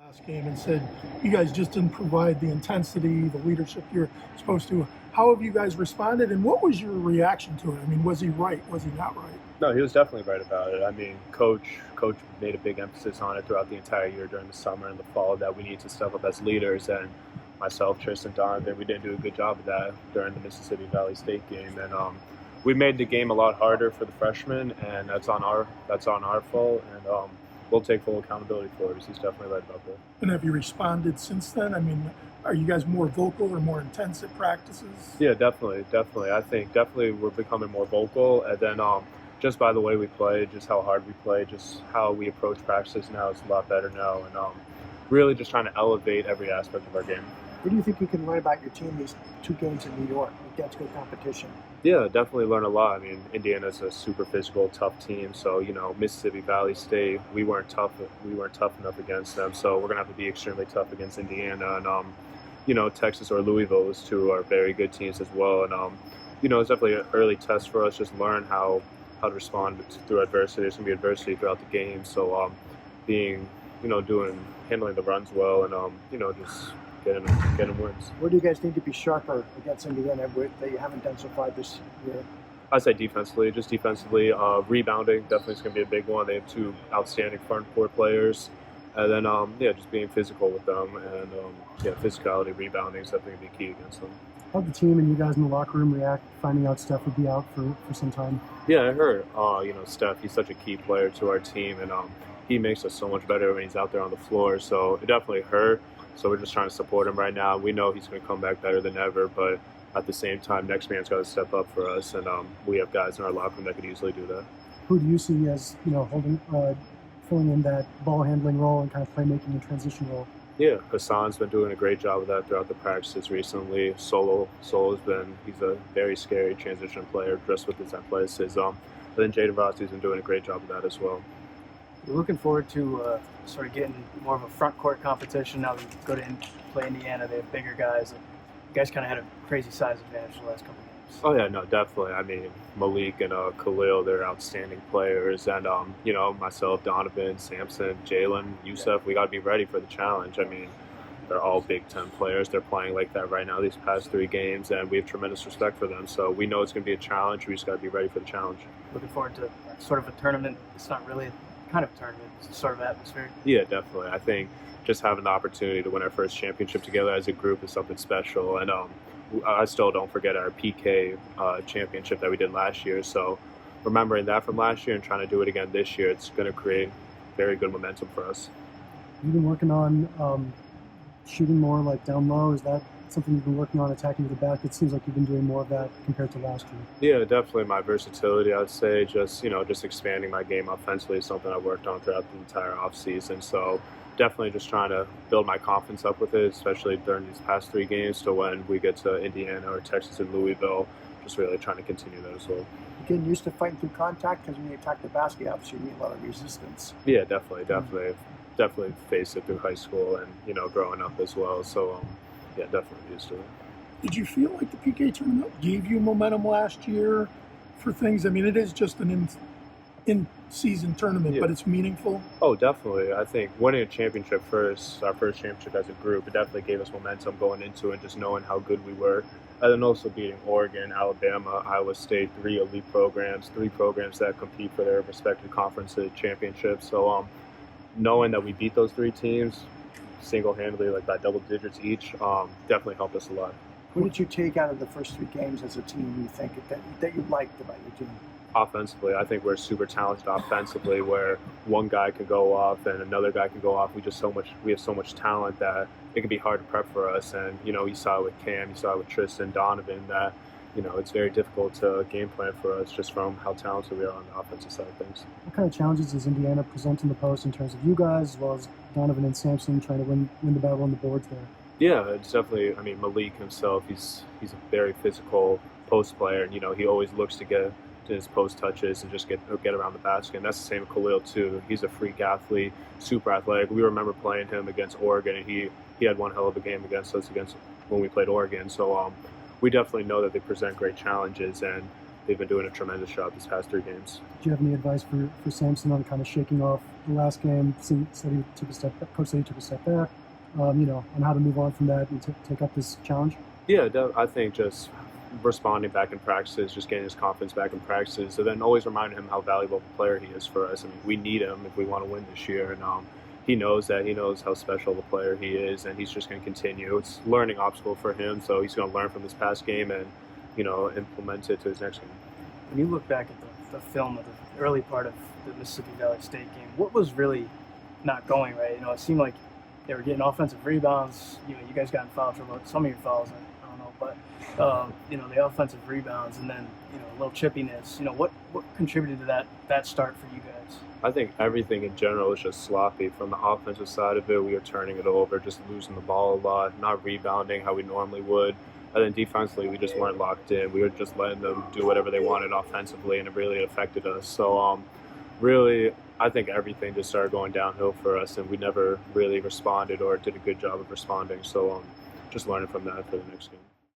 last game and said you guys just didn't provide the intensity, the leadership you're supposed to. How have you guys responded, and what was your reaction to it? I mean, was he right? Was he not right? No, he was definitely right about it. I mean, coach made a big emphasis on it throughout the entire year during the summer and the fall that we need to step up as leaders. And myself, Tristan, Donovan, we didn't do a good job of that during the Mississippi Valley State game. And we made the game a lot harder for the freshmen, and that's on our fault. And we'll take full accountability for it. He's definitely right about that. And have you responded since then? I mean, are you guys more vocal or more intense at practices? Yeah, definitely. I think definitely we're becoming more vocal, and then just by the way we play, just how hard we play, just how we approach practices now is a lot better now, and really just trying to elevate every aspect of our game. What do you think you can learn about your team these two games in New York against good competition? Yeah, definitely learn a lot. I mean, Indiana's a super physical, tough team. So, Mississippi Valley State, we weren't tough enough against them. So we're gonna have to be extremely tough against Indiana, and Texas or Louisville. Those two are very good teams as well. And it's definitely an early test for us. Just learn how to respond through adversity. There's gonna be adversity throughout the game. So handling the runs well, and just getting wins. What do you guys need to be sharper against Indiana that you haven't done so far this year? I'd say defensively, rebounding definitely is going to be a big one. They have two outstanding front court players. And then, just being physical with them. And, physicality, rebounding is definitely going to be key against them. How'd the team and you guys in the locker room react finding out Steph would be out for some time? Yeah, I heard. Steph, he's such a key player to our team. And he makes us so much better when he's out there on the floor. So it definitely hurt. So we're just trying to support him right now. We know he's going to come back better than ever, but at the same time, next man's got to step up for us, and we have guys in our locker room that could easily do that. Who do you see as filling in that ball handling role and kind of playmaking and transition role? Yeah, Hassan's been doing a great job of that throughout the practices recently. He's a very scary transition player just with his athleticism. But then Jaden Rossi's been doing a great job of that as well. We're looking forward to sort of getting more of a front court competition. Now we go to play Indiana. They have bigger guys. You guys kind of had a crazy size advantage the last couple of games. Oh, yeah, no, definitely. I mean, Malik and Khalil, they're outstanding players. And, myself, Donovan, Samson, Jalen, Youssef, we got to be ready for the challenge. I mean, they're all Big Ten players. They're playing like that right now these past 3 games, and we have tremendous respect for them. So we know it's going to be a challenge. We just got to be ready for the challenge. Looking forward to sort of a tournament. It's not really kind of tournament, sort of atmosphere. Yeah, definitely. I think just having the opportunity to win our first championship together as a group is something special. And I still don't forget our PK championship that we did last year. So remembering that from last year and trying to do it again this year, it's going to create very good momentum for us. You've been working on shooting more like down low. Is that something you've been working on, attacking to the back? It seems like you've been doing more of that compared to last Yeah, year. definitely my versatility, I would say. Just expanding my game offensively is something I worked on throughout the entire offseason. So definitely just trying to build my confidence up with it, especially during these past 3 games. So when we get to Indiana or Texas and Louisville, just really trying to continue that as well. You're getting used to fighting through contact because when you attack the basket, obviously you need a lot of resistance. Yeah, definitely. Definitely faced it through high school and, growing up as well. So, definitely used to it. Did you feel like the PK tournament gave you momentum last year for things? I mean, it is just an in-season tournament, but it's meaningful. Oh, definitely. I think winning a championship our first championship as a group, it definitely gave us momentum going into it, just knowing how good we were. And then also beating Oregon, Alabama, Iowa State, 3 elite programs, 3 programs that compete for their respective conference championships. So knowing that we beat those 3 teams single-handedly, like by double digits each, definitely helped us a lot. What did you take out of the first 3 games as a team, you think, that you liked about your team? Offensively, I think we're super talented offensively, where one guy can go off and another guy can go off. We have so much talent that it can be hard to prep for us. And you saw it with Cam, you saw it with Tristan, Donovan, that it's very difficult to game plan for us just from how talented we are on the offensive side of things. What kind of challenges does Indiana present in the post in terms of you guys, as well as Donovan and Samson trying to win the battle on the boards there? Yeah, it's definitely. I mean, Malik himself, he's a very physical post player, and he always looks to get to his post touches and just get around the basket. And that's the same with Khalil too. He's a freak athlete, super athletic. We remember playing him against Oregon, and he had one hell of a game against us when we played Oregon. So we definitely know that they present great challenges, and they've been doing a tremendous job these past 3 games. Do you have any advice for Samson on kind of shaking off the last game? Said he took a step back, coach said he took a step back, on how to move on from that and take up this challenge? Yeah, I think just responding back in practices, just getting his confidence back in practices, and then always reminding him how valuable of a player he is for us. I mean, we need him if we want to win this year, and he knows that. He knows how special of a player he is, and he's just going to continue. It's a learning obstacle for him, so he's going to learn from this past game and, implement it to his next game. When you look back at the film of the early part of the Mississippi Valley State game, what was really not going right? It seemed like they were getting offensive rebounds. You guys got in foul trouble. Some of your fouls, I don't know, but the offensive rebounds and then a little chippiness. What contributed to that start for you guys? I think everything in general was just sloppy. From the offensive side of it, we were turning it over, just losing the ball a lot, not rebounding how we normally would. And then defensively, we just weren't locked in. We were just letting them do whatever they wanted offensively, and it really affected us. So, really, I think everything just started going downhill for us, and we never really responded or did a good job of responding. So, just learning from that for the next game.